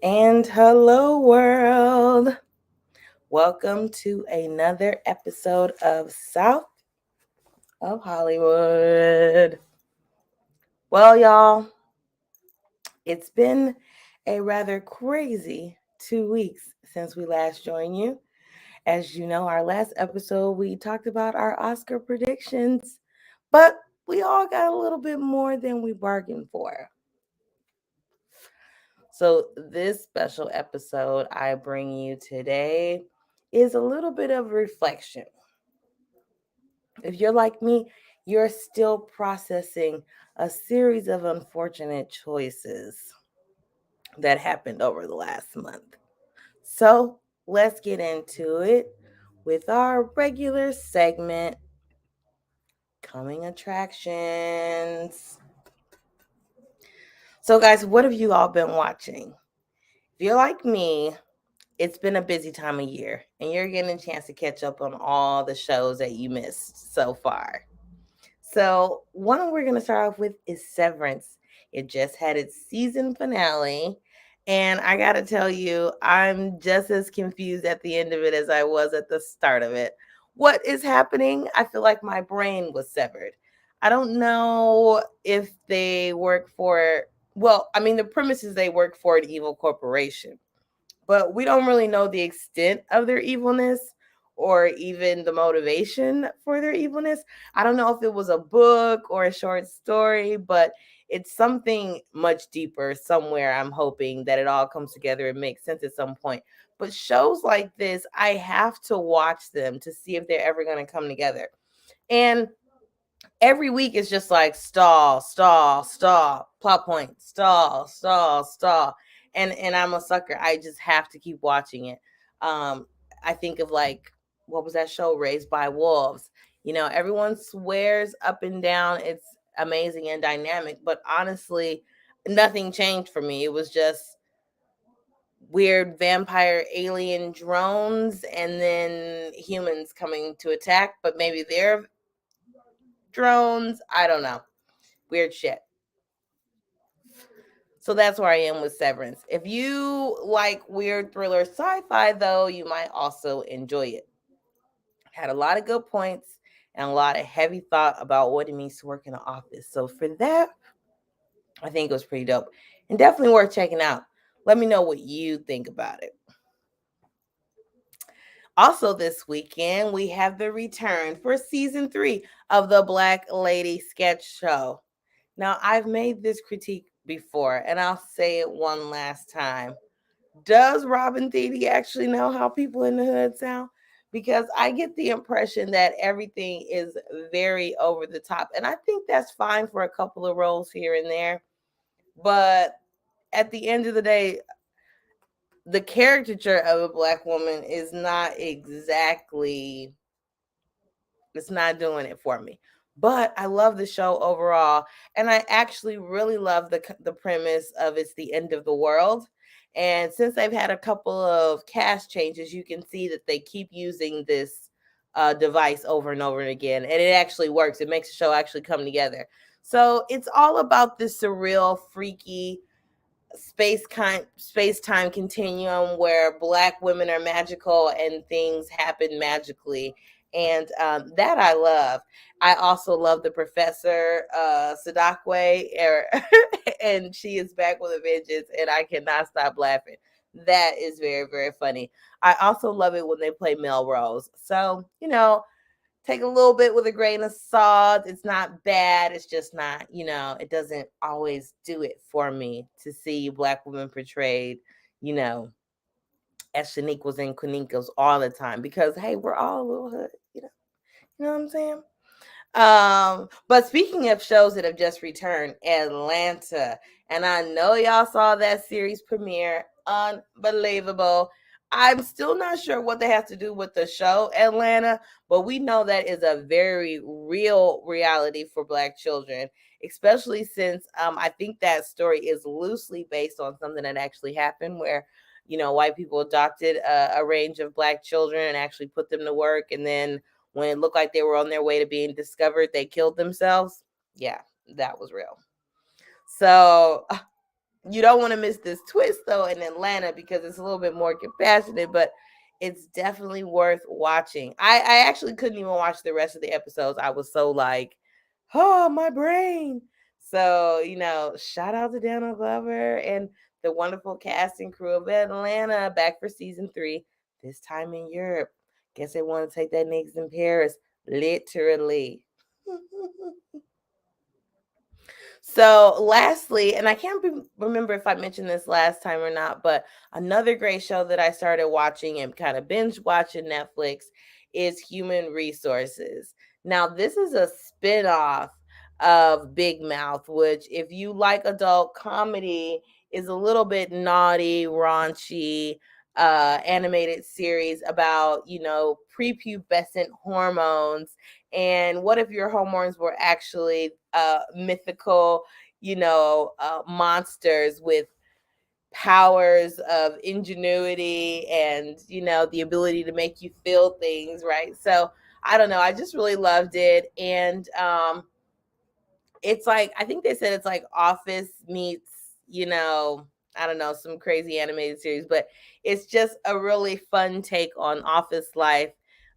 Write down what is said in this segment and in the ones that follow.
And hello, world. Welcome to another episode of South of Hollywood. Well, y'all, it's been a rather crazy 2 weeks since we last joined you. As you know, our last episode, we talked about our Oscar predictions, but we all got a little bit more than we bargained for. So, this special episode I bring you today is a little bit of reflection. If you're like me, you're still processing a series of unfortunate choices that happened over the last month. So, let's get into it with our regular segment, Coming Attractions. So, guys, what have you all been watching? If you're like me, it's been a busy time of year, and you're getting a chance to catch up on all the shows that you missed so far. So, one we're going to start off with is Severance. It just had its season finale, and I got to tell you, I'm just as confused at the end of it as I was at the start of it. What is happening? I feel like my brain was severed. I don't know if they work for, well, I mean, the premise is they work for an evil corporation, but we don't really know the extent of their evilness or even the motivation for their evilness. I don't know if it was a book or a short story, but it's something much deeper somewhere. I'm hoping that it all comes together and makes sense at some point. But shows like this, I have to watch them to see if they're ever going to come together. And every week it's just like stall, stall, stall, plot point, stall, stall, stall. And I'm a sucker. I just have to keep watching it. Um, I think of like what was that show, Raised by Wolves? Everyone swears up and down it's amazing and dynamic, but honestly, nothing changed for me. It was just weird vampire alien drones and then humans coming to attack, but maybe they're drones. I don't know. Weird shit. So that's where I am with Severance. If you like weird thriller sci-fi, though, you might also enjoy it. Had a lot of good points and a lot of heavy thought about what it means to work in an office. So for that, I think it was pretty dope and definitely worth checking out. Let me know what you think about it. Also, this weekend, we have the return for season 3 of the Black Lady Sketch Show. Now, I've made this critique before, and I'll say it one last time. Does Robin Thede actually know how people in the hood sound? Because I get the impression that everything is very over the top. And I think that's fine for a couple of roles here and there. But at the end of the day, the caricature of a black woman is not exactly, it's not doing it for me. But I love the show overall, and I actually really love the premise of it's the end of the world. And since they've had a couple of cast changes, you can see that they keep using this device over and over again, and it actually works. It makes the show actually come together. So it's all about this surreal, freaky space time continuum where black women are magical and things happen magically, and that I love. I also love the professor, Sadakwe, and she is back with a vengeance, and I cannot stop laughing. That is very, very funny. I also love it when they play Melrose. So, take a little bit with a grain of salt. It's not bad. It's just not, it doesn't always do it for me to see black women portrayed, you know, as Shaniquas and Quiniquas all the time, because hey, we're all a little hood, you know what I'm saying? But speaking of shows that have just returned, Atlanta. And I know y'all saw that series premiere. Unbelievable. I'm still not sure what they have to do with the show Atlanta, but we know that is a very real reality for black children, especially since I think that story is loosely based on something that actually happened where white people adopted a range of black children and actually put them to work, and then when it looked like they were on their way to being discovered, they killed themselves. Yeah, that was real. So You don't want to miss this twist though in Atlanta because it's a little bit more compassionate, but it's definitely worth watching. I actually couldn't even watch the rest of the episodes. I was so like, oh, my brain. So, shout out to Daniel Glover and the wonderful cast and crew of Atlanta back for season 3, this time in Europe. Guess they want to take that niggas in Paris, literally. So, lastly, and I can't remember if I mentioned this last time or not, but another great show that I started watching and kind of binge watching Netflix is Human Resources. Now, this is a spinoff of Big Mouth, which, if you like adult comedy, is a little bit naughty, raunchy, animated series about, prepubescent hormones. And what if your hormones were actually mythical, monsters with powers of ingenuity and, the ability to make you feel things, right? So I don't know. I just really loved it. And it's like, I think they said it's like Office meets, I don't know, some crazy animated series, but it's just a really fun take on office life,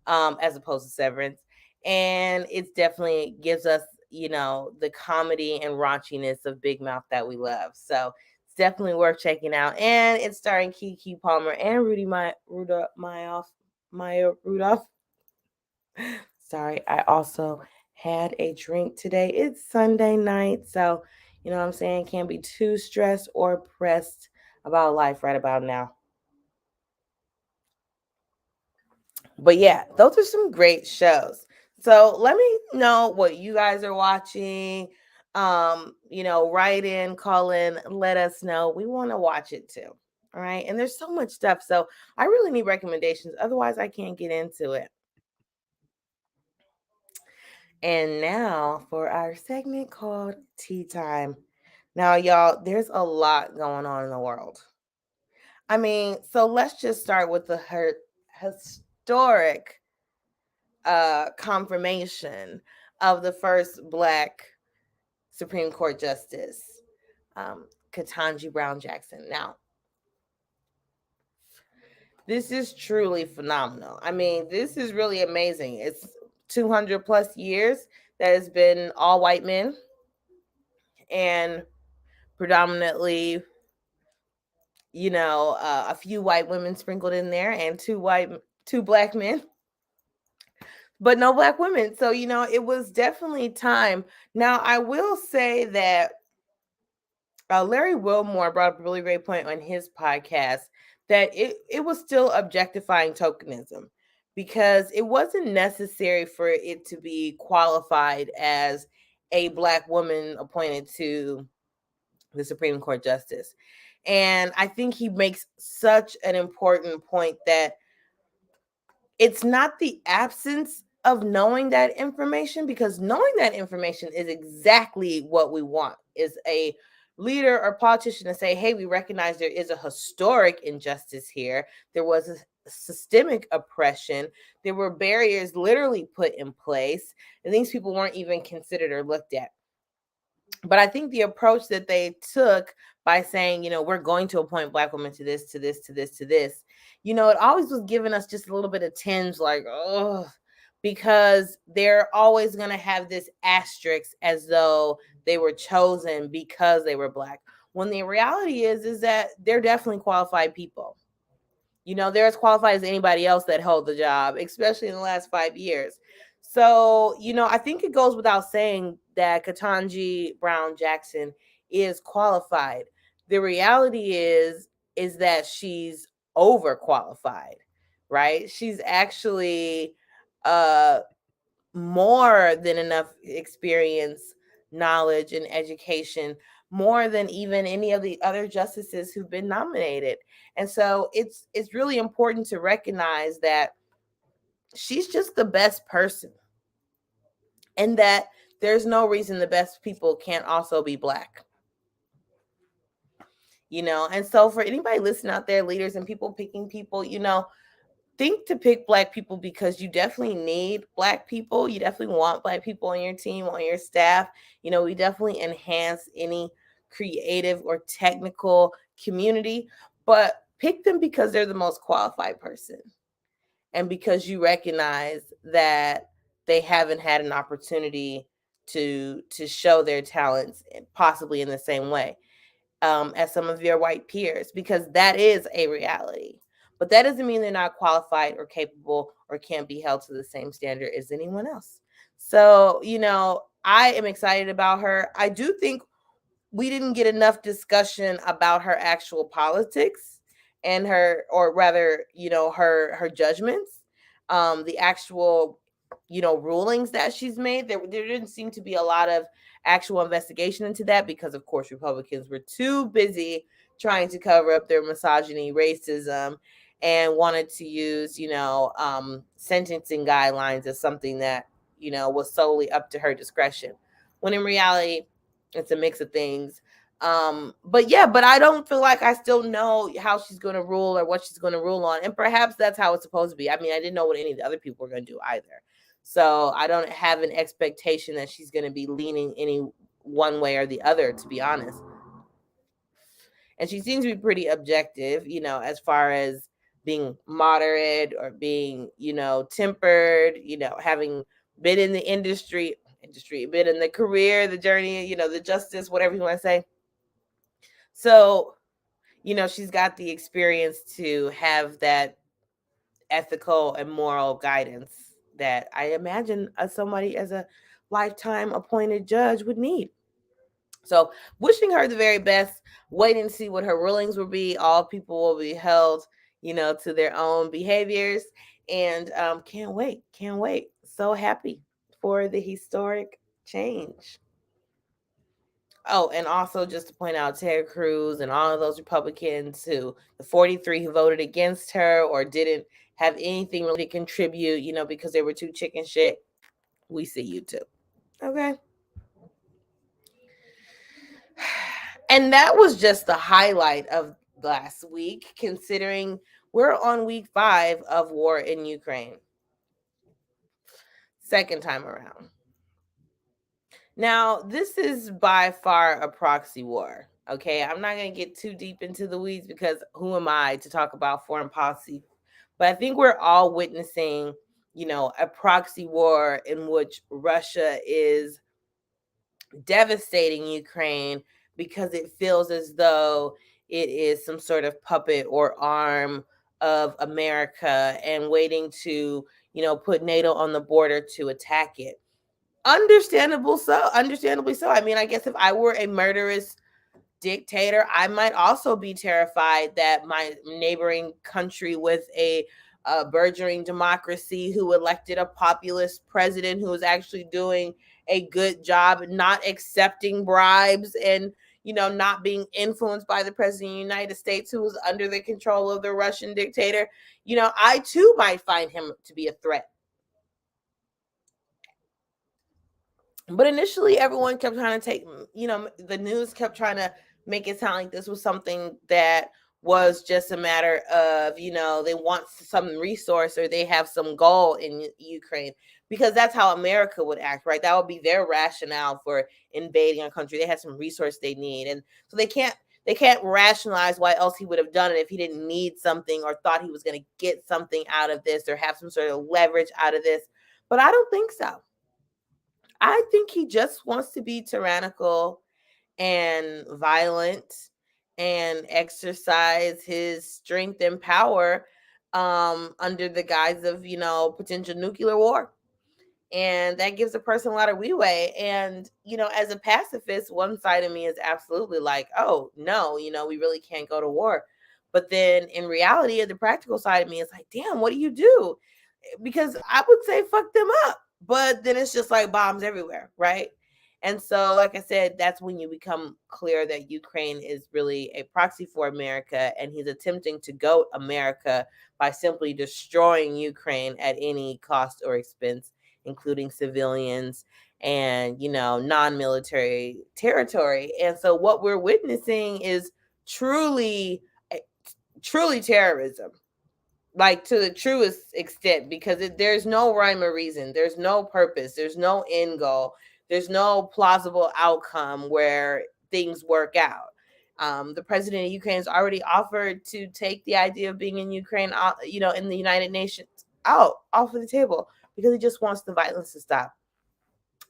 as opposed to Severance. And it definitely gives us, the comedy and raunchiness of Big Mouth that we love. So it's definitely worth checking out. And it's starring Kiki Palmer and Maya Rudolph. Sorry, I also had a drink today. It's Sunday night, so you know what I'm saying? Can't be too stressed or pressed about life right about now. But yeah, those are some great shows. So let me know what you guys are watching. Write in, call in, let us know. We want to watch it too. All right. And there's so much stuff. So I really need recommendations. Otherwise, I can't get into it. And now for our segment called Tea Time. Now, y'all, there's a lot going on in the world. I mean, so let's just start with the historic confirmation of the first Black Supreme Court Justice, Ketanji Brown Jackson. Now, this is truly phenomenal. I mean, this is really amazing. It's 200 plus years that has been all white men and predominantly, a few white women sprinkled in there and two black men, but no black women. So, it was definitely time. Now, I will say that Larry Wilmore brought up a really great point on his podcast that it was still objectifying tokenism because it wasn't necessary for it to be qualified as a black woman appointed to the Supreme Court justice. And I think he makes such an important point that it's not the absence of knowing that information, because knowing that information is exactly what we want, is a leader or politician to say, hey, we recognize there is a historic injustice here. There was a systemic oppression. There were barriers literally put in place, and these people weren't even considered or looked at. But I think the approach that they took by saying, we're going to appoint black women to this, to this, to this, to this, it always was giving us just a little bit of tinge, like, oh, because they're always going to have this asterisk as though they were chosen because they were black. When the reality is that they're definitely qualified people. They're as qualified as anybody else that held the job, especially in the last 5 years. So, I think it goes without saying that Ketanji Brown Jackson is qualified. The reality is that she's overqualified, right? She's actually uh more than enough experience, knowledge, and education, more than even any of the other justices who've been nominated. And so it's really important to recognize that she's just the best person, and that there's no reason the best people can't also be black. And so for anybody listening out there, leaders and people picking people, think to pick black people because you definitely need black people. You definitely want black people on your team, on your staff. We definitely enhance any creative or technical community, but pick them because they're the most qualified person and because you recognize that they haven't had an opportunity to show their talents possibly in the same way as some of your white peers, because that is a reality. But that doesn't mean they're not qualified or capable or can't be held to the same standard as anyone else. So, I am excited about her. I do think we didn't get enough discussion about her actual politics and her, or rather, her judgments, the actual, rulings that she's made. There didn't seem to be a lot of actual investigation into that because, of course, Republicans were too busy trying to cover up their misogyny, racism, and wanted to use, sentencing guidelines as something that, was solely up to her discretion. When in reality, it's a mix of things. But I don't feel like I still know how she's going to rule or what she's going to rule on. And perhaps that's how it's supposed to be. I mean, I didn't know what any of the other people were going to do either. So I don't have an expectation that she's going to be leaning any one way or the other, to be honest. And she seems to be pretty objective, as far as being moderate or being, tempered, having been in the industry, been in the career, the journey, the justice, whatever you want to say. So, she's got the experience to have that ethical and moral guidance that I imagine somebody as a lifetime appointed judge would need. So, wishing her the very best, waiting to see what her rulings will be. All people will be held, to their own behaviors. And can't wait. So happy for the historic change. Oh, and also just to point out, Ted Cruz and all of those Republicans the 43 who voted against her or didn't have anything really to contribute, because they were too chicken shit. We see you too. Okay. And that was just the highlight of last week, considering we're on week 5 of war in Ukraine. Second time around. Now, this is by far a proxy war. Okay, I'm not going to get too deep into the weeds because who am I to talk about foreign policy? But I think we're all witnessing, a proxy war in which Russia is devastating Ukraine because it feels as though it is some sort of puppet or arm of America and waiting to, put NATO on the border to attack it. Understandably so. I mean, I guess if I were a murderous dictator, I might also be terrified that my neighboring country with a burgeoning democracy who elected a populist president who is actually doing a good job, not accepting bribes and, not being influenced by the president of the United States who was under the control of the Russian dictator, I too might find him to be a threat. But initially, everyone kept trying to the news kept trying to make it sound like this was something that was just a matter of, they want some resource or they have some goal in Ukraine, because that's how America would act, right? That would be their rationale for invading a country. They have some resource they need. And so they can't rationalize why else he would have done it if he didn't need something or thought he was going to get something out of this or have some sort of leverage out of this. But I don't think so. I think he just wants to be tyrannical and violent and exercise his strength and power under the guise of, potential nuclear war. And that gives a person a lot of leeway. And, as a pacifist, one side of me is absolutely like, oh, no, we really can't go to war. But then in reality, the practical side of me is like, damn, what do you do? Because I would say fuck them up. But then it's just like bombs everywhere, right? And so, like I said, that's when you become clear that Ukraine is really a proxy for America, and he's attempting to goat America by simply destroying Ukraine at any cost or expense, including civilians and, non-military territory. And so what we're witnessing is truly terrorism, like to the truest extent, because there's no rhyme or reason, there's no purpose, there's no end goal, there's no plausible outcome where things work out. The president of Ukraine has already offered to take the idea of being in Ukraine, in the United Nations off of the table because he just wants the violence to stop.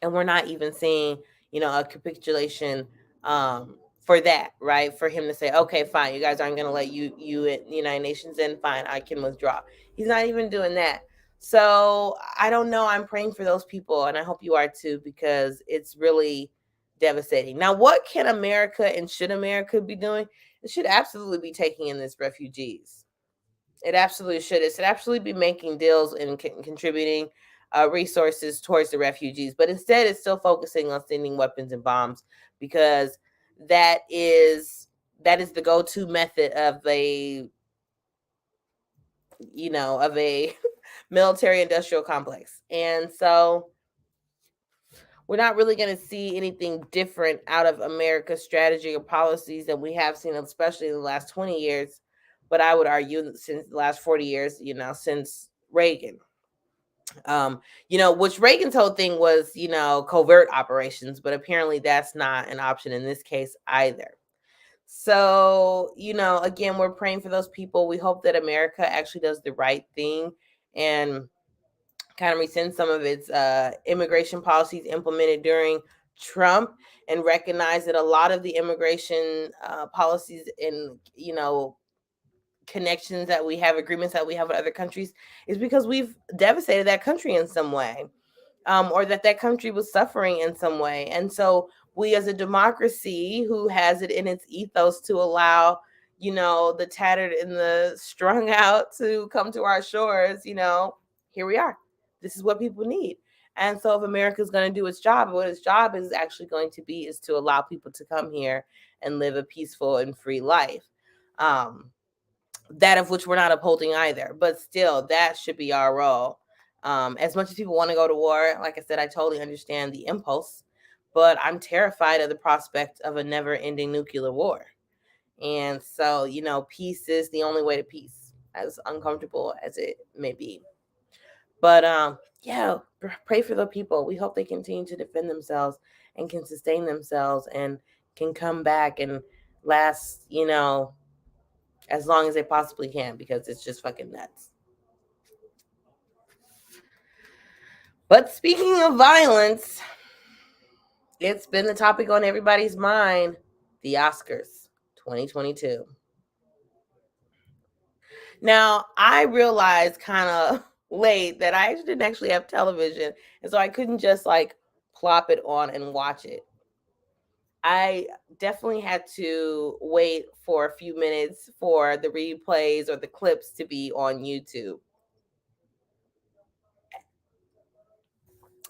And we're not even seeing, a capitulation for that, right? For him to say, okay, fine, you guys aren't going to let you in the United Nations in, fine, I can withdraw. He's not even doing that. So I don't know. I'm praying for those people, and I hope you are too, because it's really devastating. Now, what can America and should America be doing? It should absolutely be taking in these refugees. It absolutely should. It should absolutely be making deals and contributing resources towards the refugees. But instead, it's still focusing on sending weapons and bombs because that is the go-to method of a military industrial complex. And so we're not really going to see anything different out of America's strategy or policies that we have seen, especially in the last 20 years. But I would argue since the last 40 years, since Reagan. Which Reagan's whole thing was, covert operations, but apparently that's not an option in this case either. So, again, we're praying for those people. We hope that America actually does the right thing and kind of rescind some of its immigration policies implemented during Trump and recognize that a lot of the immigration policies and, connections that we have, agreements that we have with other countries, is because we've devastated that country in some way, or that country was suffering in some way. And so we as a democracy who has it in its ethos to allow, the tattered and the strung out to come to our shores, here we are. This is what people need. And so if America is going to do its job, what its job is actually going to be is to allow people to come here and live a peaceful and free life. That of which we're not upholding either, but still that should be our role. As much as people want to go to war, like I said, I totally understand the impulse, but I'm terrified of the prospect of a never-ending nuclear war. And so, peace is the only way to peace, as uncomfortable as it may be. But yeah, pray for the people. We hope they continue to defend themselves and can sustain themselves and can come back and last, as long as they possibly can, because it's just fucking nuts. But speaking of violence, it's been the topic on everybody's mind, the Oscars 2022. Now, I realized kind of late that I didn't actually have television, and so I couldn't just plop it on and watch it. I definitely had to wait for a few minutes for the replays or the clips to be on YouTube.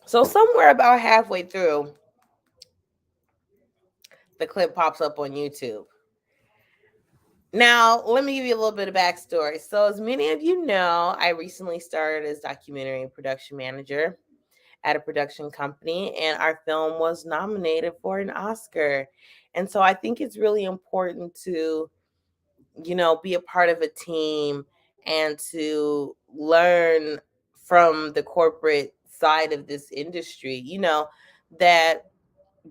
So somewhere about halfway through, the clip pops up on YouTube. Now, let me give you a little bit of backstory. So, as many of you know, I recently started as documentary production manager at a production company, and our film was nominated for an Oscar. And so I think it's really important to, be a part of a team and to learn from the corporate side of this industry, that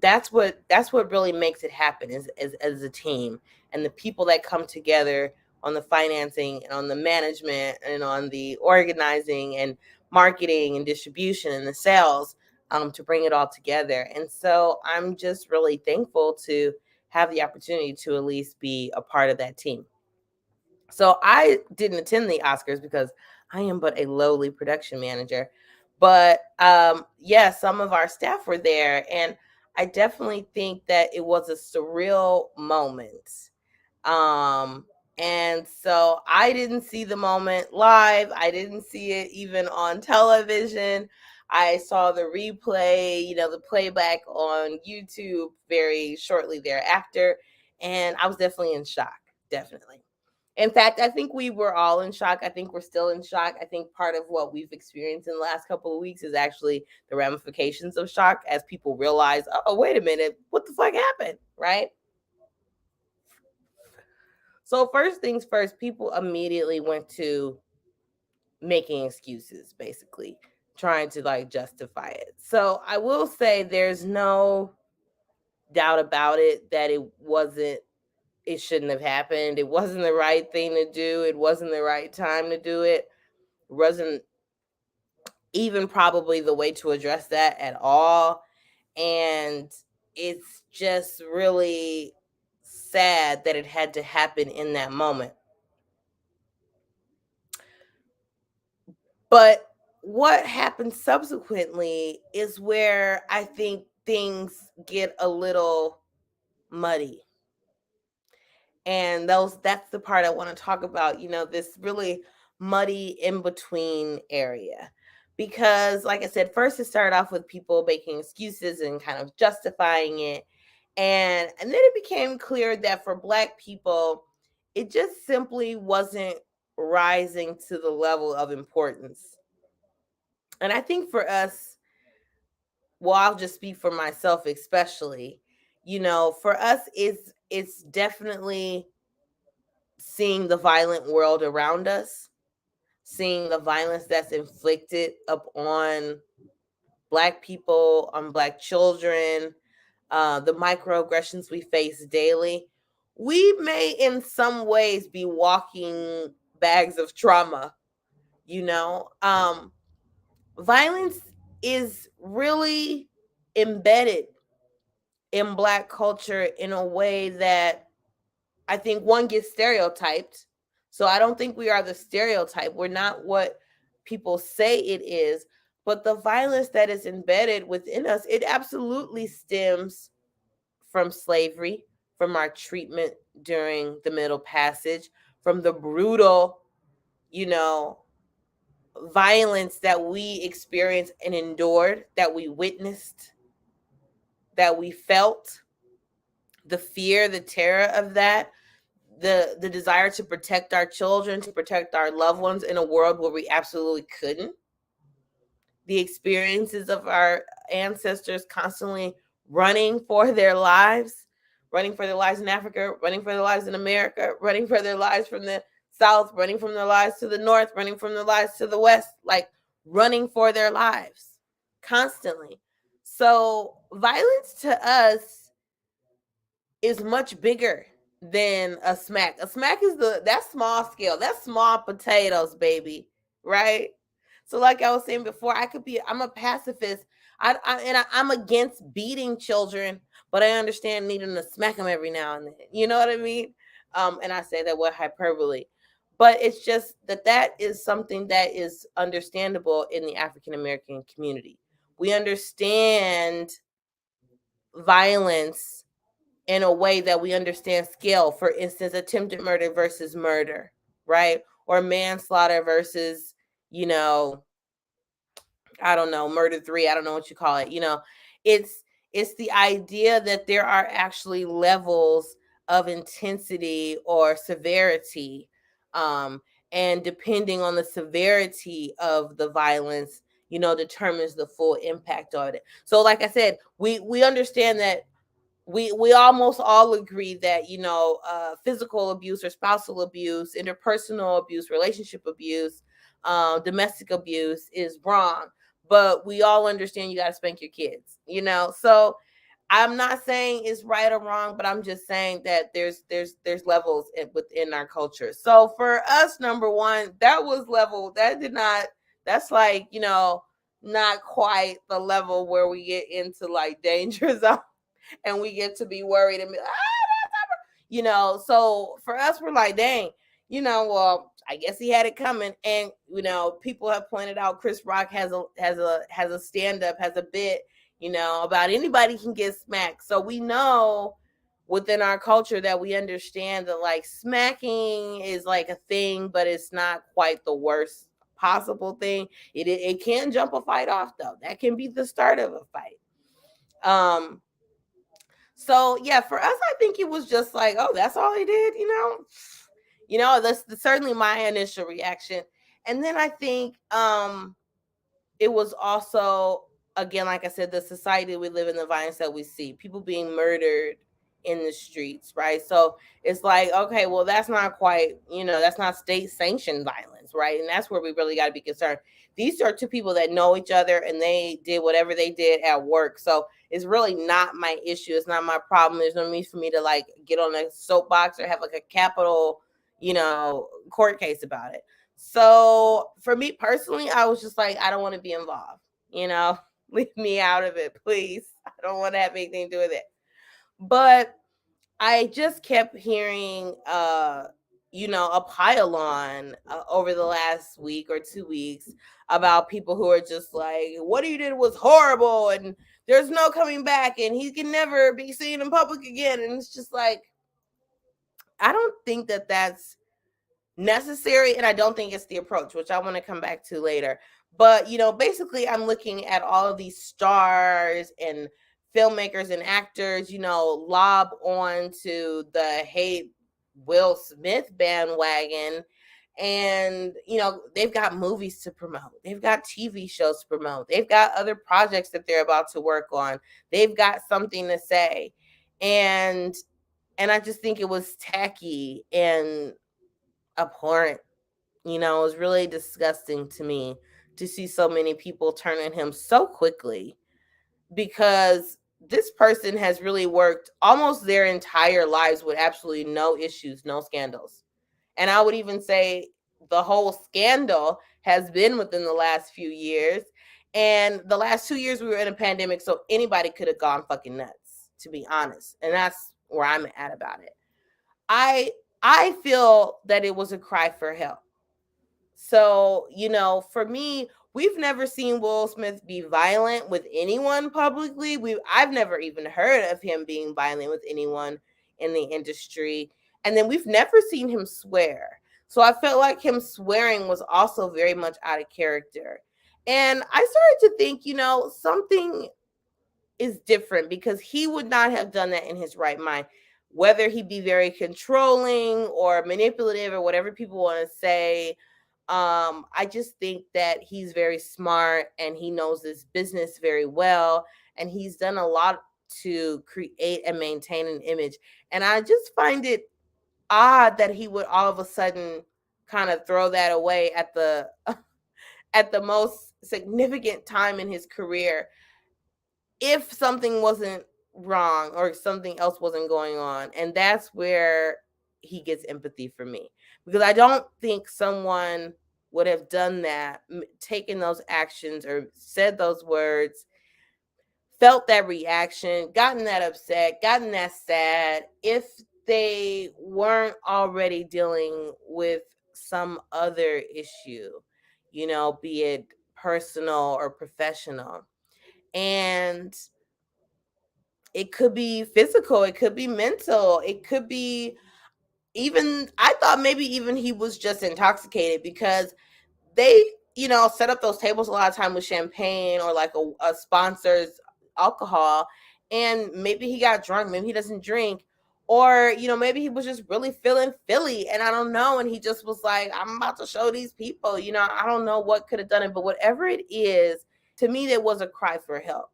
that's what really makes it happen as a team, and the people that come together on the financing and on the management and on the organizing and marketing and distribution and the sales, to bring it all together. And so I'm just really thankful to have the opportunity to at least be a part of that team. So I didn't attend the Oscars because I am but a lowly production manager. But yeah, some of our staff were there, and I definitely think that it was a surreal moment. And so I didn't see the moment live. I didn't see it even on television. I saw the replay, the playback on YouTube very shortly thereafter. And I was definitely in shock. Definitely. In fact, I think we were all in shock. I think we're still in shock. I think part of what we've experienced in the last couple of weeks is actually the ramifications of shock as people realize, oh, wait a minute, what the fuck happened, right? So first things first, people immediately went to making excuses, basically, trying to justify it. So I will say there's no doubt about it that it shouldn't have happened. It wasn't the right thing to do. It wasn't the right time to do it. It wasn't even probably the way to address that at all. And it's just really sad that it had to happen in that moment. But what happened subsequently is where I think things get a little muddy. And that's the part I want to talk about, this really muddy in between area. Because like I said, first it started off with people making excuses and kind of justifying it. And then it became clear that for Black people, it just simply wasn't rising to the level of importance. And I think for us, well, I'll just speak for myself especially, for us it's definitely seeing the violent world around us, seeing the violence that's inflicted upon Black people, on Black children, the microaggressions we face daily. We may, in some ways, be walking bags of trauma. Violence is really embedded in Black culture in a way that I think one gets stereotyped. So I don't think we are the stereotype. We're not what people say it is. But the violence that is embedded within us, it absolutely stems from slavery, from our treatment during the Middle Passage, from the brutal, violence that we experienced and endured, that we witnessed, that we felt, the fear, the terror of that, the desire to protect our children, to protect our loved ones in a world where we absolutely couldn't, the experiences of our ancestors constantly running for their lives, running for their lives in Africa, running for their lives in America, running for their lives from the South, running from their lives to the North, running from their lives to the West, like running for their lives constantly. So violence to us is much bigger than a smack. A smack is that's small scale. That's small potatoes, baby. Right? So like I was saying before, I'm a pacifist. I'm against beating children, but I understand needing to smack them every now and then. You know what I mean? And I say that with hyperbole. But it's just that is something that is understandable in the African American community. We understand violence in a way that we understand scale. For instance, attempted murder versus murder, right? Or manslaughter versus, I don't know, murder 3, I don't know what you call it. It's the idea that there are actually levels of intensity or severity, and depending on the severity of the violence, determines the full impact of it. So like I said, we understand that we almost all agree that physical abuse or spousal abuse, interpersonal abuse, relationship abuse, domestic abuse is wrong, but we all understand you got to spank your kids. So I'm not saying it's right or wrong, but I'm just saying that there's levels within our culture. So for us, number one, that was level that did not. That's like not quite the level where we get into like danger zone and we get to be worried and be so for us we're like, dang, well, I guess he had it coming. And people have pointed out Chris Rock has a stand-up, has a bit, about anybody can get smacked. So we know within our culture that we understand that like smacking is like a thing, but it's not quite the worst possible thing. It can jump a fight off though. That can be the start of a fight. So yeah, for us, I think it was just like, oh, that's all he did, that's certainly my initial reaction. And then I think it was also, again, like I said, the society we live in, the violence that we see, people being murdered in the streets, right? So it's like, okay, well, that's not quite, that's not state sanctioned violence. right? And that's where we really got to be concerned. These are two people that know each other and they did whatever they did at work. So it's really not my issue. It's not my problem. There's no need for me to like get on a soapbox or have like a capital, court case about it. So for me personally, I was just like, I don't want to be involved, leave me out of it, please. I don't want to have anything to do with it. But I just kept hearing, a pile on over the last week or 2 weeks about people who are just like, what he did was horrible and there's no coming back and he can never be seen in public again. And it's just like, I don't think that that's necessary, and I don't think it's the approach, which I want to come back to later. But basically I'm looking at all of these stars and filmmakers and actors, lob on to the hate Will Smith bandwagon. And they've got movies to promote, they've got TV shows to promote, they've got other projects that they're about to work on, they've got something to say. And I just think it was tacky and abhorrent. It was really disgusting to me to see so many people turn on him so quickly, because this person has really worked almost their entire lives with absolutely no issues, no scandals. And I would even say the whole scandal has been within the last few years. And the last 2 years we were in a pandemic, so anybody could have gone fucking nuts, to be honest. And that's where I'm at about it. I feel that it was a cry for help. So, for me, we've never seen Will Smith be violent with anyone publicly. I've never even heard of him being violent with anyone in the industry. And then we've never seen him swear. So I felt like him swearing was also very much out of character. And I started to think, something is different, because he would not have done that in his right mind. Whether he be very controlling or manipulative or whatever people want to say, I just think that he's very smart and he knows this business very well, and he's done a lot to create and maintain an image. And I just find it odd that he would all of a sudden kind of throw that away at the at the most significant time in his career, if something wasn't wrong or something else wasn't going on. And that's where he gets empathy for me, because I don't think someone would have done that, taken those actions or said those words, felt that reaction, gotten that upset, gotten that sad, if they weren't already dealing with some other issue, be it personal or professional. And it could be physical, it could be mental, it could be even, I thought maybe even he was just intoxicated, because they, set up those tables a lot of time with champagne or like a sponsor's alcohol. And maybe he got drunk, maybe he doesn't drink, or, maybe he was just really feeling Philly, and I don't know. And he just was like, I'm about to show these people, I don't know what could have done it, but whatever it is, to me, there was a cry for help.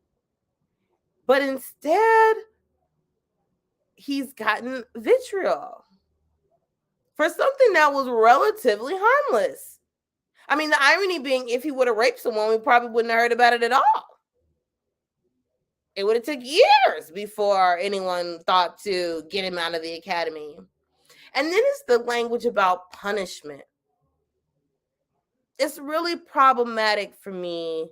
But instead, he's gotten vitriol for something that was relatively harmless. I mean, the irony being, if he would have raped someone, we probably wouldn't have heard about it at all. It would have took years before anyone thought to get him out of the academy. And then it's the language about punishment. It's really problematic for me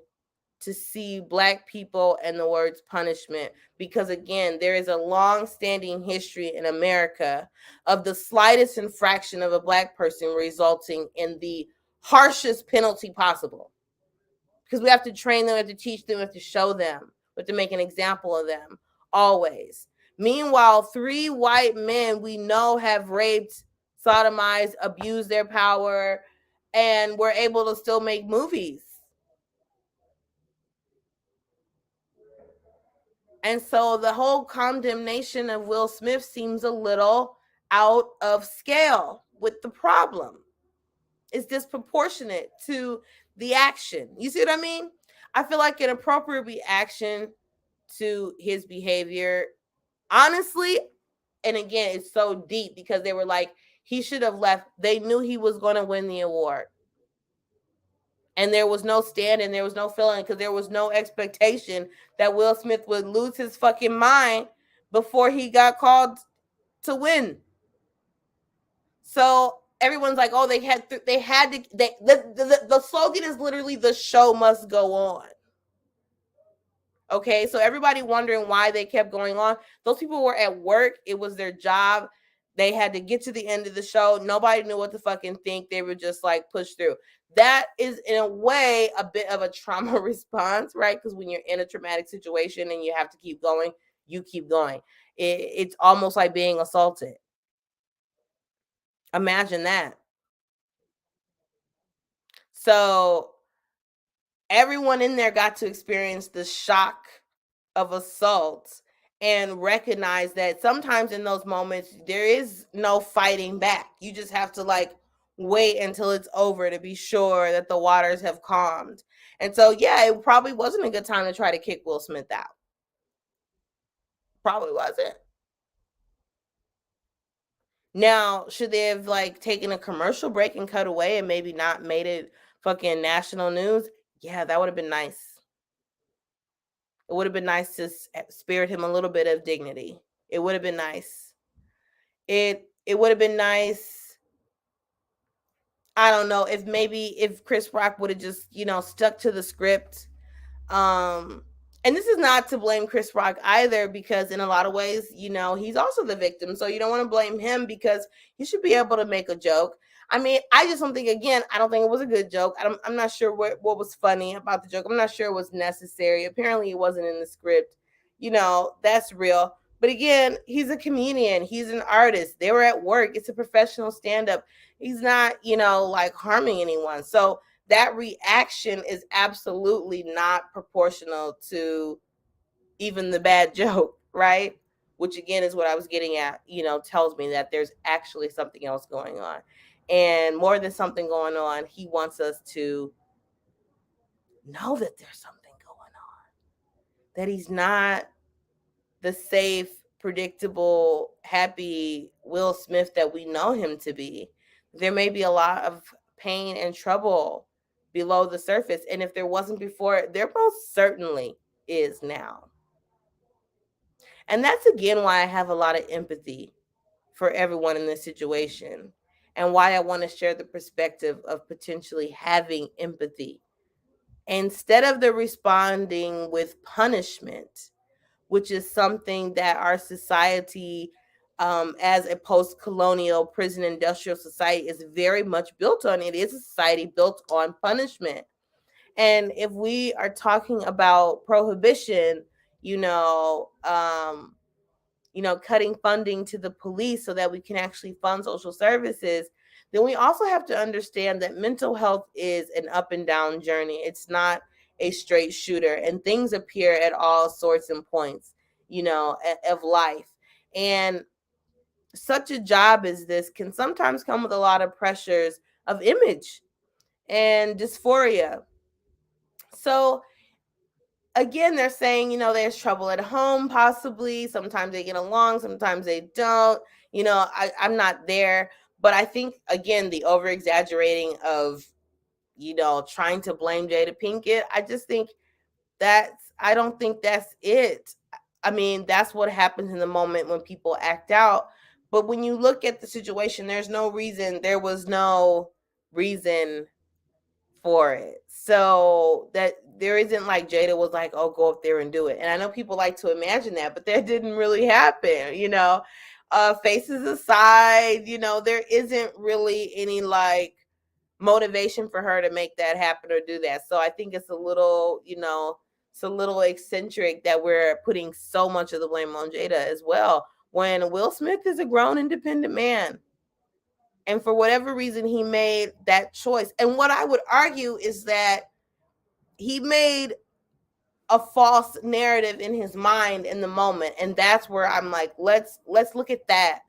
to see Black people and the words punishment, because again, there is a long-standing history in America of the slightest infraction of a Black person resulting in the harshest penalty possible, because we have to train them, we have to teach them, we have to show them, we have to make an example of them always. Meanwhile, 3 white men we know have raped, sodomized, abused their power, and we're able to still make movies. And so the whole condemnation of Will Smith seems a little out of scale with the problem. It's disproportionate to the action. You see what I mean? I feel like an appropriate reaction to his behavior, honestly, and again, it's so deep, because they were like, he should have left. They knew he was going to win the award. And there was no stand and there was no feeling because there was no expectation that Will Smith would lose his fucking mind before he got called to win. So everyone's like, oh, the slogan is literally the show must go on. Okay, so everybody wondering why they kept going on. Those people were at work. It was their job. They had to get to the end of the show. Nobody knew what to fucking think. They were just like pushed through. That is in a way a bit of a trauma response, right? Because when you're in a traumatic situation and you have to keep going, you keep going. It's almost like being assaulted. Imagine that. So everyone in there got to experience the shock of assault and recognize that sometimes in those moments there is no fighting back. You just have to like wait until it's over to be sure that the waters have calmed. And so yeah, it probably wasn't a good time to try to kick Will Smith out. Probably wasn't. Now, should they have like taken a commercial break and cut away and maybe not made it fucking national news? Yeah, that would have been nice. It would have been nice to spirit him a little bit of dignity. It would have been nice. It would have been nice. I don't know if Chris Rock would have just, stuck to the script. And this is not to blame Chris Rock either, because in a lot of ways, he's also the victim. So you don't want to blame him because he should be able to make a joke. I mean, I just don't think, again, I don't think it was a good joke. I'm not sure what was funny about the joke. I'm not sure it was necessary. Apparently it wasn't in the script. That's real. But again, he's a comedian. He's an artist. They were at work. It's a professional stand-up. He's not, like harming anyone. So that reaction is absolutely not proportional to even the bad joke, right? Which again is what I was getting at, tells me that there's actually something else going on. And more than something going on, he wants us to know that there's something going on. That he's not the safe, predictable, happy Will Smith that we know him to be. There may be a lot of pain and trouble below the surface. And if there wasn't before, there most certainly is now. And that's again why I have a lot of empathy for everyone in this situation and why I want to share the perspective of potentially having empathy. Instead of the responding with punishment, which is something that our society, as a post-colonial prison industrial society, is very much built on. It is a society built on punishment. And if we are talking about prohibition, cutting funding to the police so that we can actually fund social services, then we also have to understand that mental health is an up and down journey. It's not a straight shooter, and things appear at all sorts and points, of life. And such a job as this can sometimes come with a lot of pressures of image and dysphoria. So again, they're saying, there's trouble at home, possibly. Sometimes they get along, sometimes they don't. I'm not there. But I think, again, the over exaggerating of, trying to blame Jada Pinkett, I don't think that's it. I mean, that's what happens in the moment when people act out. But when you look at the situation, there was no reason for it. So that there isn't like Jada was like, oh, go up there and do it. And I know people like to imagine that, but that didn't really happen, faces aside, there isn't really any like motivation for her to make that happen or do that. So I think it's a little, eccentric that we're putting so much of the blame on Jada as well, when Will Smith is a grown, independent man. And for whatever reason, he made that choice. And what I would argue is that he made a false narrative in his mind in the moment. And that's where I'm like, let's look at that.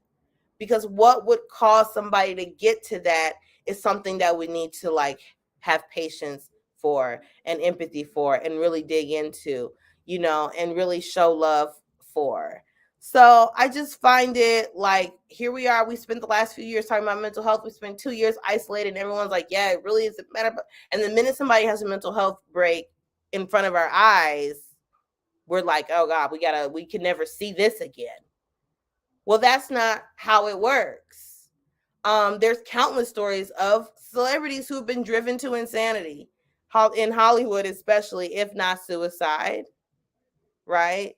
Because what would cause somebody to get to that is something that we need to like have patience for and empathy for and really dig into, and really show love for. So I just find it like, here we are. We spent the last few years talking about mental health. We spent 2 years isolated, and everyone's like, yeah, it really isn't matter. And the minute somebody has a mental health break in front of our eyes, we're like, oh God, we can never see this again. Well, that's not how it works. There's countless stories of celebrities who've been driven to insanity, in Hollywood especially, if not suicide, right?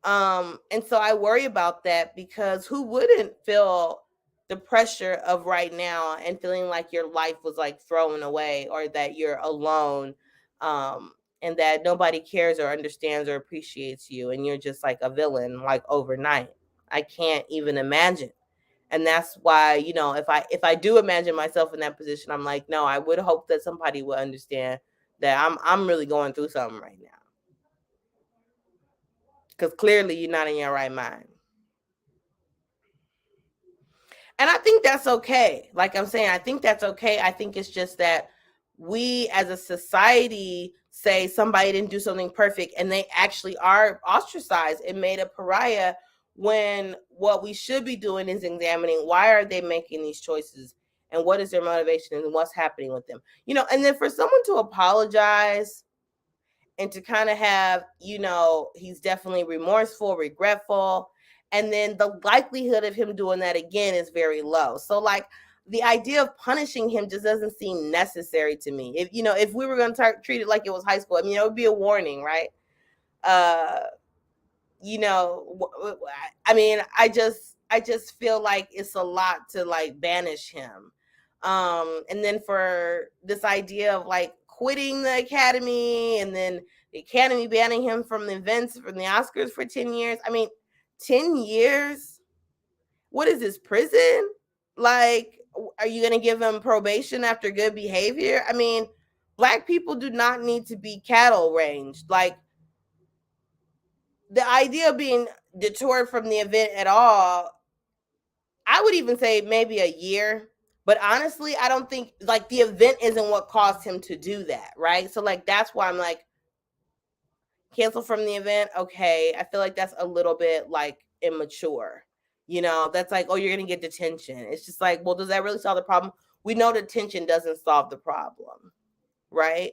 And so I worry about that, because who wouldn't feel the pressure of right now and feeling like your life was like thrown away, or that you're alone, and that nobody cares or understands or appreciates you, and you're just like a villain like overnight. I can't even imagine. And that's why, if I do imagine myself in that position, I'm like, no, I would hope that somebody would understand that I'm really going through something right now, because clearly you're not in your right mind. And I think that's okay. Like I'm saying, I think that's okay. I think it's just that we as a society say somebody didn't do something perfect, and they actually are ostracized and made a pariah, when what we should be doing is examining, why are they making these choices, and what is their motivation, and what's happening with them. And then for someone to apologize and to kind of have, he's definitely remorseful, regretful, and then the likelihood of him doing that again is very low. So like, the idea of punishing him just doesn't seem necessary to me. If we were going to treat it like it was high school, I mean, it would be a warning, right? uh I mean, I just feel like it's a lot to like banish him. And then for this idea of like quitting the Academy, and then the Academy banning him from the events, from the Oscars for 10 years. I mean, 10 years? What is this, prison? Like, are you going to give him probation after good behavior? I mean, Black people do not need to be cattle ranged. Like, the idea of being deterred from the event at all, I would even say maybe a year. But honestly, I don't think, like, the event isn't what caused him to do that, right? So like, that's why I'm like, cancel from the event. Okay, I feel like that's a little bit like immature. That's like, oh, you're gonna get detention. It's just like, well, does that really solve the problem? We know detention doesn't solve the problem, right?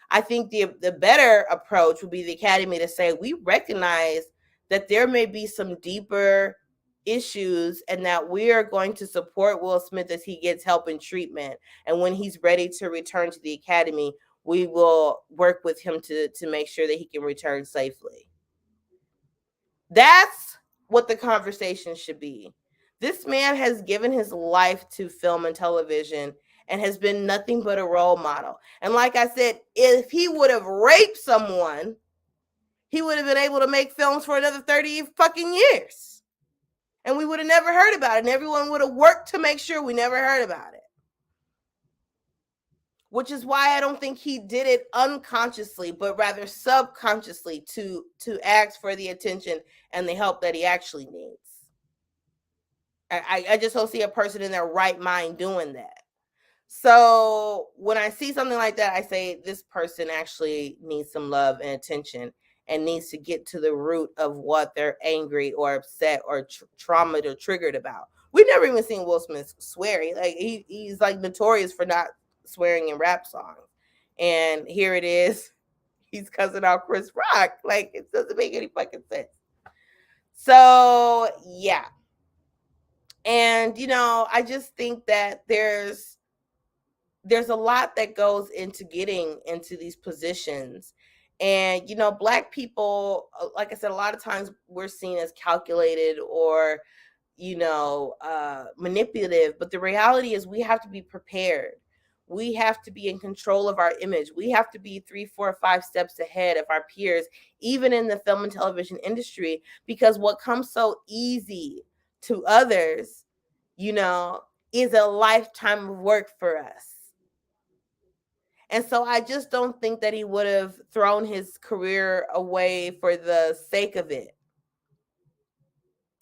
I think the better approach would be the Academy to say, we recognize that there may be some deeper issues, and that we are going to support Will Smith as he gets help and treatment. And when he's ready to return to the Academy, we will work with him to make sure that he can return safely. That's what the conversation should be. This man has given his life to film and television, and has been nothing but a role model. And like I said, if he would have raped someone, he would have been able to make films for another 30 fucking years. And we would have never heard about it. And everyone would have worked to make sure we never heard about it. Which is why I don't think he did it unconsciously, but rather subconsciously, to ask for the attention and the help that he actually needs. I just don't see a person in their right mind doing that. So when I see something like that, I say, this person actually needs some love and attention, and needs to get to the root of what they're angry or upset or traumatized or triggered about. We've never even seen Will Smith swear. He's like notorious for not swearing in rap songs. And here it is. He's cussing out Chris Rock. Like, it doesn't make any fucking sense. So, yeah. And, I just think that there's a lot that goes into getting into these positions. And, Black people, like I said, a lot of times we're seen as calculated or, manipulative. But the reality is, we have to be prepared. We have to be in control of our image. We have to be 3, 4, 5 steps ahead of our peers, even in the film and television industry, because what comes so easy to others, is a lifetime of work for us. And so I just don't think that he would have thrown his career away for the sake of it,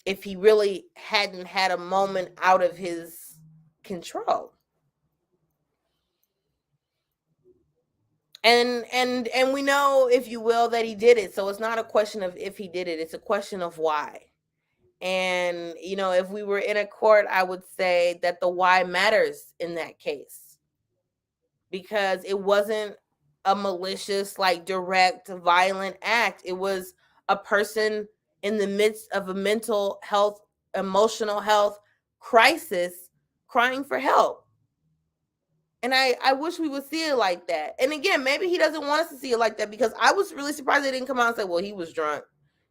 if he really hadn't had a moment out of his control. And we know, if you will, that he did it. So it's not a question of if he did it, it's a question of why. And, if we were in a court, I would say that the why matters in that case, because it wasn't a malicious, like direct, violent act. It was a person in the midst of a mental health, emotional health crisis crying for help. And I wish we would see it like that. And again, maybe he doesn't want us to see it like that, because I was really surprised they didn't come out and say, well, he was drunk.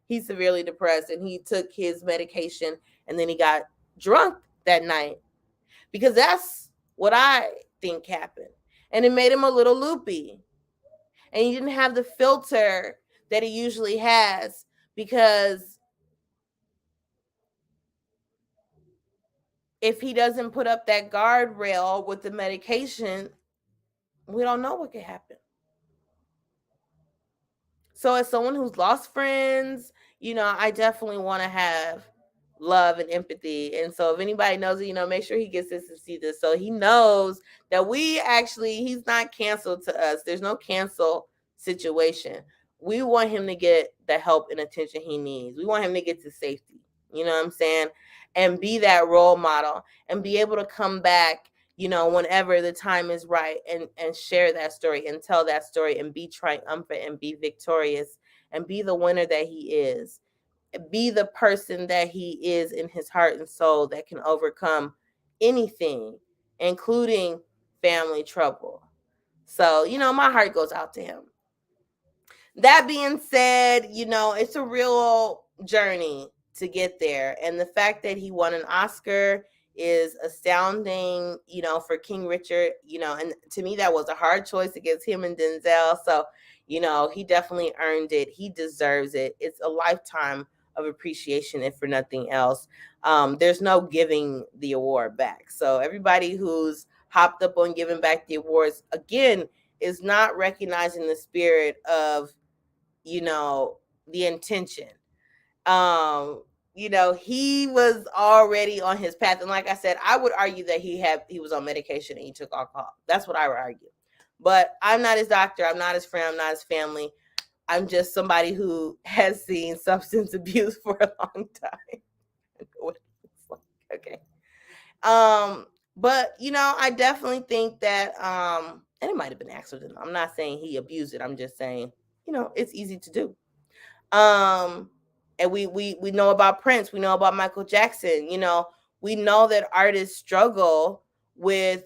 He's severely depressed and he took his medication and then he got drunk that night. Because that's what I think happened. And it made him a little loopy. And he didn't have the filter that he usually has, because if he doesn't put up that guardrail with the medication, we don't know what could happen. So as someone who's lost friends, I definitely want to have love and empathy. And so if anybody knows it, make sure he gets this and see this, so he knows that he's not canceled to us. There's no cancel situation. We want him to get the help and attention he needs. We want him to get to safety. You know what I'm saying? And be that role model and be able to come back, whenever the time is right, and share that story and tell that story and be triumphant and be victorious and be the winner that he is. Be the person that he is in his heart and soul, that can overcome anything, including family trouble. So, my heart goes out to him. That being said, it's a real journey to get there. And the fact that he won an Oscar is astounding, for King Richard, and to me, that was a hard choice against him and Denzel. So, he definitely earned it. He deserves it. It's a lifetime of appreciation, if for nothing else. There's no giving the award back. So everybody who's hopped up on giving back the awards, again, is not recognizing the spirit of, the intention. He was already on his path. And like I said, I would argue that he was on medication and he took alcohol. That's what I would argue. But I'm not his doctor. I'm not his friend. I'm not his family. I'm just somebody who has seen substance abuse for a long time. Okay. But I definitely think that and it might have been accidental. I'm not saying he abused it. I'm just saying, it's easy to do. And we know about Prince, we know about Michael Jackson, we know that artists struggle with,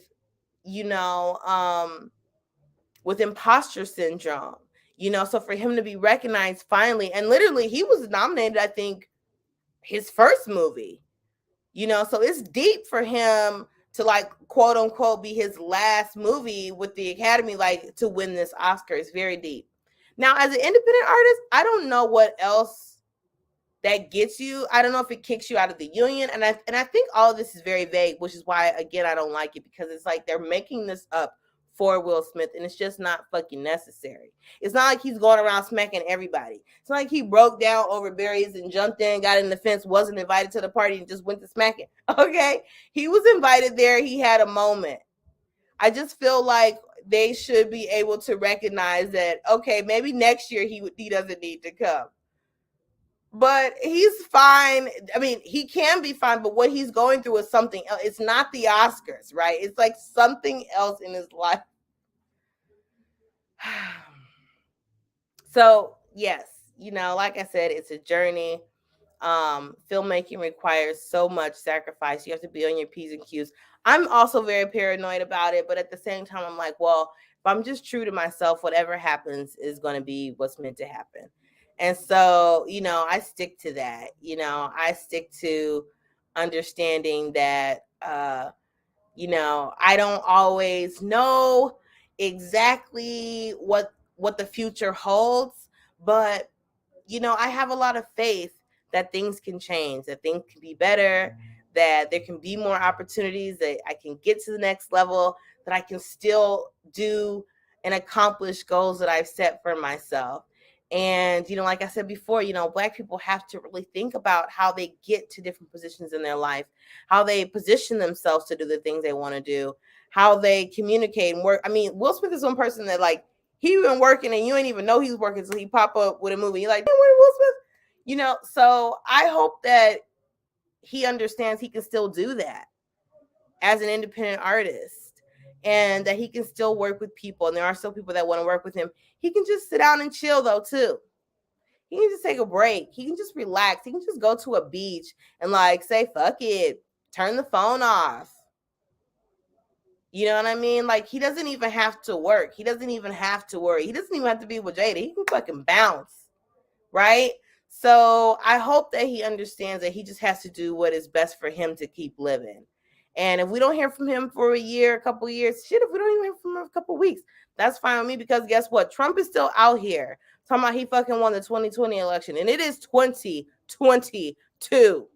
with imposter syndrome, so for him to be recognized finally, and literally he was nominated, I think, his first movie, so it's deep for him to, like, quote unquote, be his last movie with the Academy, like, to win this Oscar. It's very deep. Now, as an independent artist, I don't know what else that gets you. I don't know if it kicks you out of the union. And I think all of this is very vague, which is why, again, I don't like it, because it's like they're making this up for Will Smith, and it's just not fucking necessary. It's not like he's going around smacking everybody. It's not like he broke down over berries and jumped in, got in the fence, wasn't invited to the party, and just went to smacking. Okay? He was invited there. He had a moment. I just feel like they should be able to recognize that, okay, maybe next year he doesn't need to come. But he's fine. I mean, he can be fine, but what he's going through is something else. It's not the Oscars, right? It's like something else in his life. So, yes, like I said, it's a journey. Filmmaking requires so much sacrifice. You have to be on your P's and Q's. I'm also very paranoid about it, but at the same time, I'm like, well, if I'm just true to myself, whatever happens is going to be what's meant to happen. And so, I stick to that. I stick to understanding that, I don't always know exactly what the future holds, but, I have a lot of faith that things can change, that things can be better, that there can be more opportunities, that I can get to the next level, that I can still do and accomplish goals that I've set for myself. And, like I said before, Black people have to really think about how they get to different positions in their life, how they position themselves to do the things they want to do, how they communicate and work. I mean, Will Smith is one person that, like, he been working and you ain't even know he's working until he pop up with a movie. You're like, where Will Smith? So I hope that he understands he can still do that as an independent artist, and that he can still work with people, and there are still people that want to work with him. He can just sit down and chill though too. He can just take a break. He can just relax. He can just go to a beach and like say fuck it, turn the phone off. You know what I mean? Like, he doesn't even have to work. He doesn't even have to worry. He doesn't even have to be with Jada. He can fucking bounce, right? So I hope that he understands that he just has to do what is best for him to keep living. And if we don't hear from him for a year, a couple years, shit, if we don't even hear from him for a couple weeks, that's fine with me, because guess what? Trump is still out here talking about he fucking won the 2020 election, and it is 2022.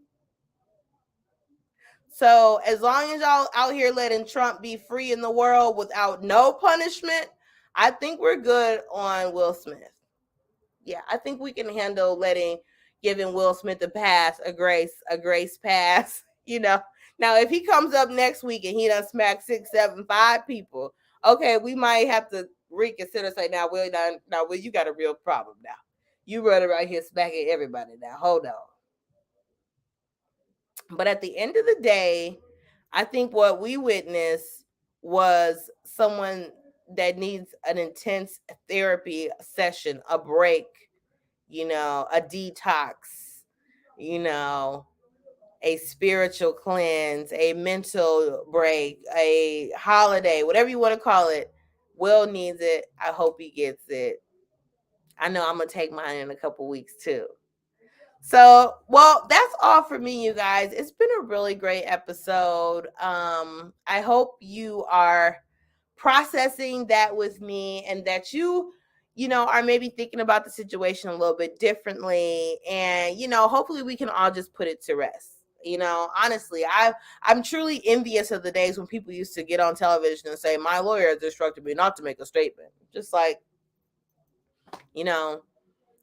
So as long as y'all out here letting Trump be free in the world without no punishment, I think we're good on Will Smith. Yeah, I think we can handle giving Will Smith a grace pass. You know, now if he comes up next week and he done smack 6, 7, 5 people, okay, we might have to reconsider. Say, now, Will, you got a real problem now. You running around here smacking everybody now. Hold on. But at the end of the day, I think what we witnessed was someone that needs an intense therapy session, a break, a detox, a spiritual cleanse, a mental break, a holiday, whatever you want to call it. Will needs it. I hope he gets it. I know I'm going to take mine in a couple weeks too. So, well, that's all for me, you guys. It's been a really great episode. I hope you are processing that with me, and that you are maybe thinking about the situation a little bit differently, and hopefully we can all just put it to rest. Honestly, I'm truly envious of the days when people used to get on television and say, my lawyer has instructed me not to make a statement. Just like,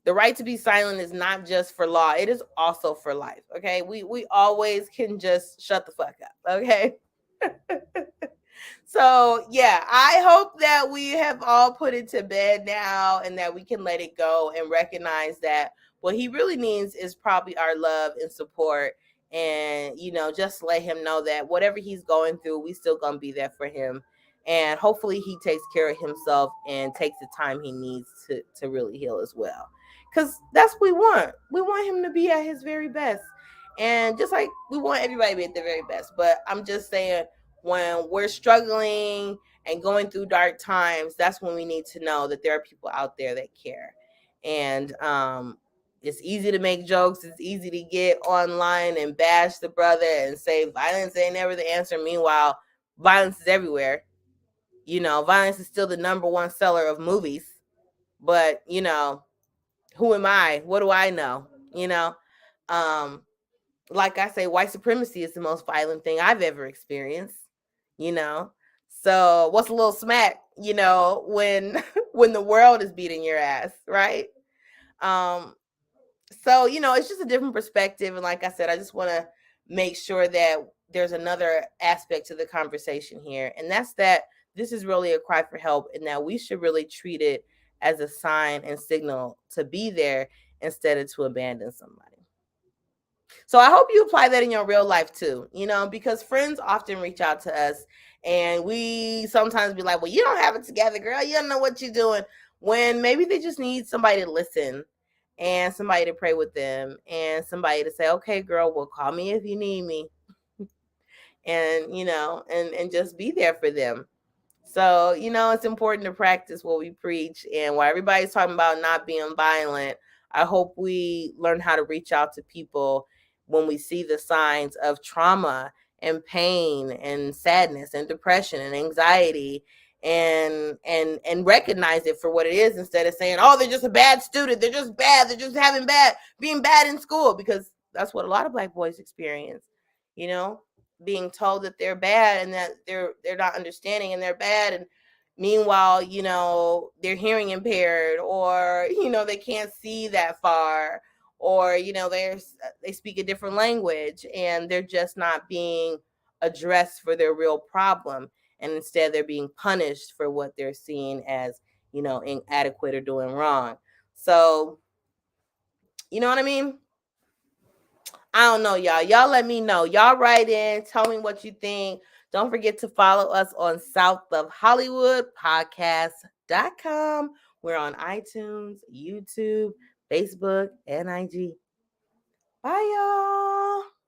the right to be silent is not just for law, it is also for life. Okay, we always can just shut the fuck up. Okay. So yeah, I hope that we have all put it to bed now, and that we can let it go and recognize that what he really needs is probably our love and support, and just let him know that whatever he's going through, we still gonna be there for him, and hopefully he takes care of himself and takes the time he needs to really heal as well, because that's what we want. We want him to be at his very best, and just like we want everybody to be at their very best. But I'm just saying, when we're struggling and going through dark times, that's when we need to know that there are people out there that care. And it's easy to make jokes. It's easy to get online and bash the brother and say violence ain't never the answer. Meanwhile, violence is everywhere. Violence is still the number one seller of movies. But, who am I? What do I know? Like I say, white supremacy is the most violent thing I've ever experienced. So what's a little smack, when when the world is beating your ass, right? So it's just a different perspective, and like I said, I just want to make sure that there's another aspect to the conversation here, and that's that this is really a cry for help, and that we should really treat it as a sign and signal to be there instead of to abandon somebody. So I hope you apply that in your real life too, because friends often reach out to us, and we sometimes be like, well, you don't have it together, girl. You don't know what you're doing. When maybe they just need somebody to listen, and somebody to pray with them, and somebody to say, okay, girl, well, call me if you need me. And, and just be there for them. So, it's important to practice what we preach. And while everybody's talking about not being violent, I hope we learn how to reach out to people when we see the signs of trauma and pain and sadness and depression and anxiety, and recognize it for what it is, instead of saying, oh, they're just a bad student, they're just bad, they're just being bad in school, because that's what a lot of Black boys experience, being told that they're bad, and that they're not understanding, and they're bad, and meanwhile, they're hearing impaired, or they can't see that far, or they speak a different language, and they're just not being addressed for their real problem, and instead they're being punished for what they're seeing as inadequate or doing wrong. So you know what I mean? I don't know, y'all. Y'all let me know. Y'all write in. Tell me what you think. Don't forget to follow us on South of Hollywood Podcast.com. We're on iTunes, YouTube, Facebook, and IG. Bye, y'all.